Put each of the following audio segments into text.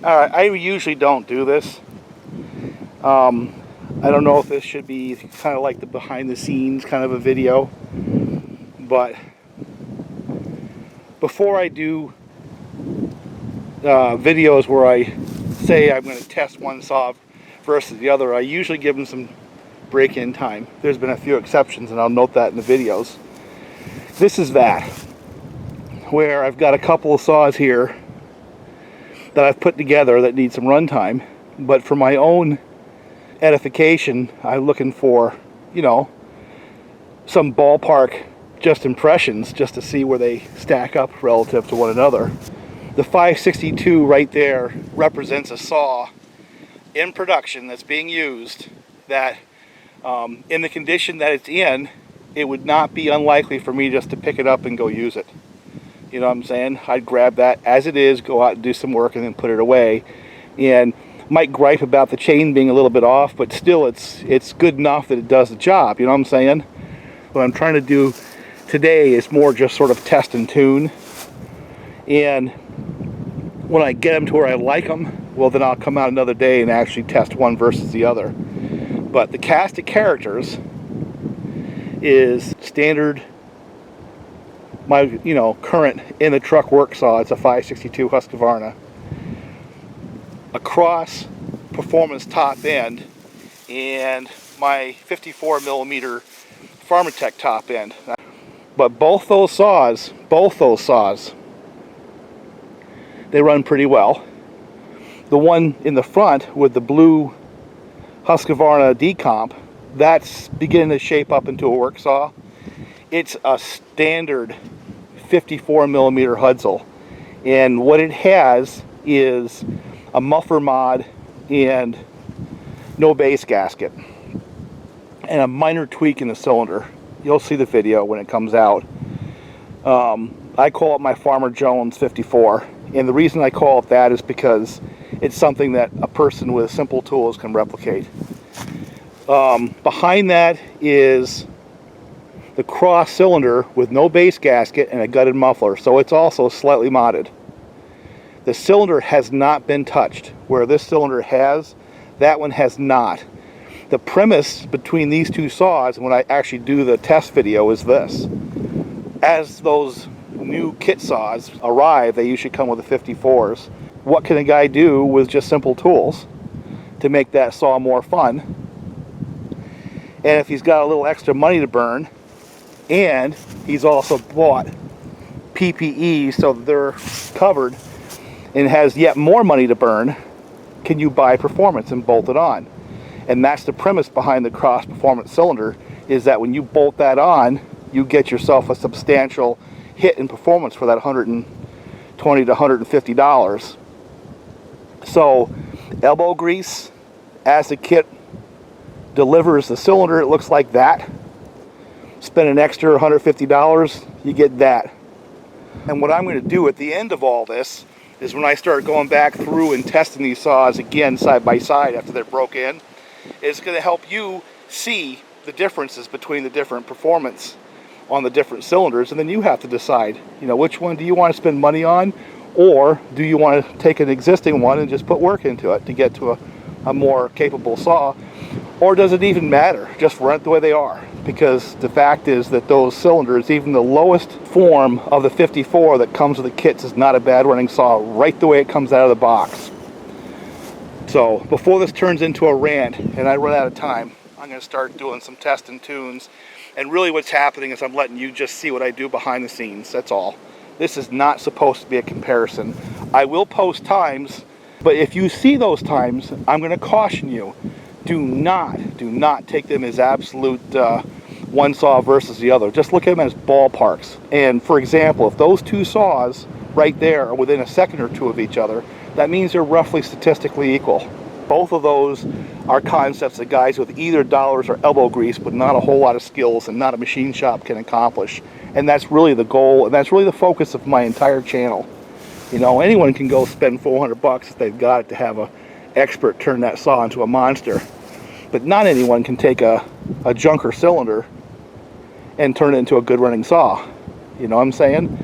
Alright, I usually don't do this. I don't know if this should be kind of like the behind the scenes kind of a video, but before I do videos where I say I'm going to test one saw versus the other, I usually give them some break-in time. There's been a few exceptions, and I'll note that in the videos. This is that, where I've got a couple of saws here that I've put together that need some runtime, but for my own edification, I'm looking for, you know, some ballpark just impressions, just to see where they stack up relative to one another. The 562 right there represents a saw in production that's being used that in the condition that it's in, it would not be unlikely for me just to pick it up and go use it. You know what I'm saying? I'd grab that as it is, go out and do some work, and then put it away. And might gripe about the chain being a little bit off, but still it's good enough that it does the job. You know what I'm saying? What I'm trying to do today is more just sort of test and tune. And when I get them to where I like them, well, then I'll come out another day and actually test one versus the other. But the cast of characters is standard, my current in the truck work saw. It's a 562 Husqvarna. A cross performance top end and my 54mm Farmertec top end. But both those saws, they run pretty well. The one in the front with the blue Husqvarna decomp, that's beginning to shape up into a work saw. It's a standard 54mm Hudzel, and what it has is a muffler mod and no base gasket and a minor tweak in the cylinder. You'll see the video when it comes out. I call it my Farmer Jones 54, and the reason I call it that is because it's something that a person with simple tools can replicate. Behind that is the cross cylinder with no base gasket and a gutted muffler, so it's also slightly modded. The cylinder has not been touched. Where this cylinder has, that one has not. The premise between these two saws, when I actually do the test video, is this. As those new kit saws arrive, they usually come with the 54s. What can a guy do with just simple tools to make that saw more fun? And if he's got a little extra money to burn, and he's also bought PPE so they're covered, and has yet more money to burn, can you buy performance and bolt it on? And that's the premise behind the cross performance cylinder, is that when you bolt that on, you get yourself a substantial hit in performance for that $120 to $150. So elbow grease, as the kit delivers the cylinder, it looks like that. Spend an extra $150, you get that. And what I'm going to do at the end of all this is, when I start going back through and testing these saws again side by side after they're broke in, it's going to help you see the differences between the different performance on the different cylinders, and then you have to decide, which one do you want to spend money on, or do you want to take an existing one and just put work into it to get to a more capable saw, or does it even matter? Just run it the way they are, because the fact is that those cylinders, even the lowest form of the 54 that comes with the kits, is not a bad running saw right the way it comes out of the box. So before this turns into a rant and I run out of time, I'm going to start doing some test and tunes. And really what's happening is I'm letting you just see what I do behind the scenes. That's all. This is not supposed to be a comparison. I will post times, but if you see those times, I'm going to caution you. Do not take them as absolute one saw versus the other. Just look at them as ballparks. And for example, if those two saws right there are within a second or two of each other, that means they're roughly statistically equal. Both of those are concepts that guys with either dollars or elbow grease but not a whole lot of skills and not a machine shop can accomplish. And that's really the goal, and that's really the focus of my entire channel. Anyone can go spend $400 if they've got it to have an expert turn that saw into a monster. But not anyone can take a junker cylinder and turn it into a good running saw. You know what I'm saying?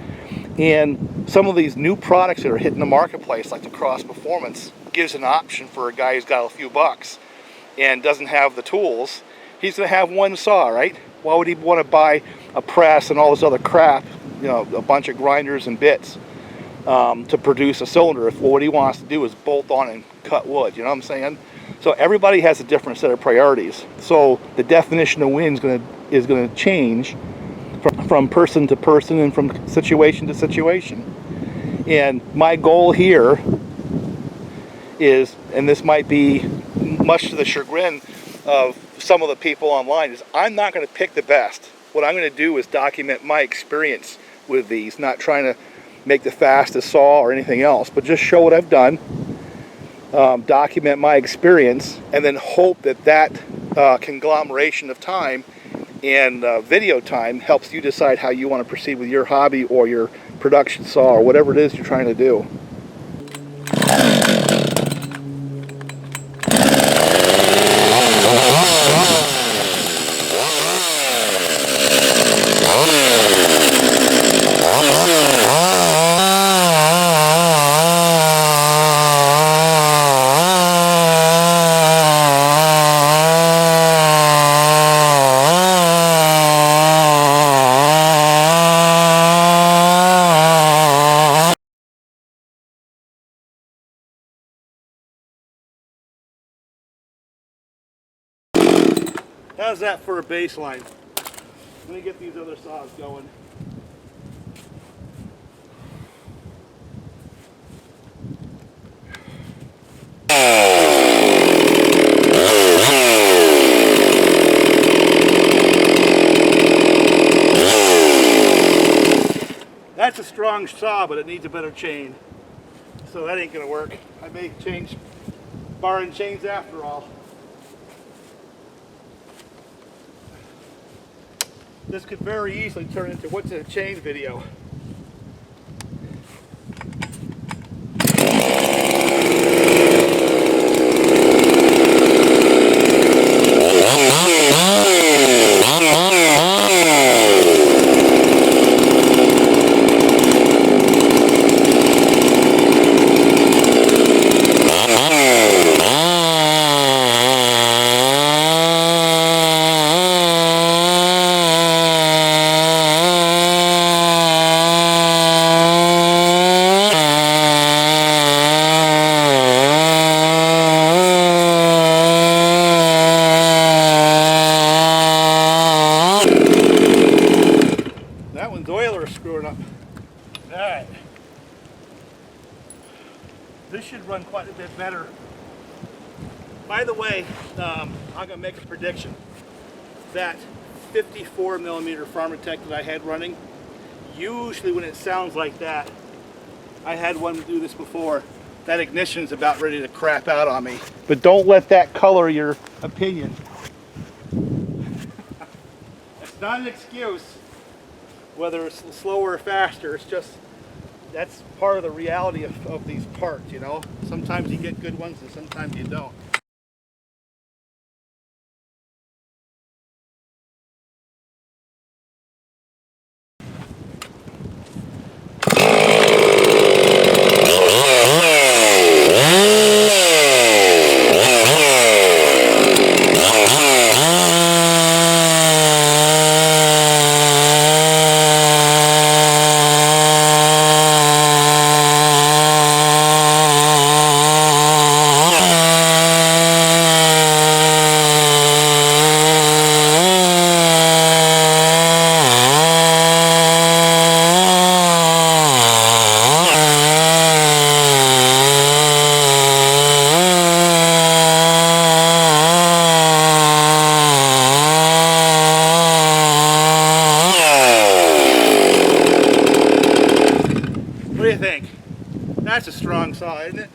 And some of these new products that are hitting the marketplace, like the Cross Performance, gives an option for a guy who's got a few bucks and doesn't have the tools. He's going to have one saw, right? Why would he want to buy a press and all this other crap, you know, a bunch of grinders and bits to produce a cylinder if what he wants to do is bolt on and cut wood? You know what I'm saying? So everybody has a different set of priorities. So the definition of win is going to change from person to person and from situation to situation. And my goal here is, and this might be much to the chagrin of some of the people online, is I'm not going to pick the best. What I'm going to do is document my experience with these, not trying to make the fastest saw or anything else, but just show what I've done, document my experience, and then hope that that conglomeration of time and video time helps you decide how you want to proceed with your hobby or your production saw or whatever it is you're trying to do. How's that for a baseline? Let me get these other saws going. That's a strong saw, but it needs a better chain. So that ain't gonna work. I may change bar and chains after all. This could very easily turn into what's in a chain video. That one's oiler screwing up. Alright. This should run quite a bit better. By the way, I'm going to make a prediction. That 54mm Farmertec that I had running, usually when it sounds like that, I had one do this before, that ignition's about ready to crap out on me. But don't let that color your opinion. It's not an excuse whether it's slower or faster. It's just, that's part of the reality of these parts, you know. Sometimes you get good ones and sometimes you don't. What do you think? That's a strong saw, isn't it?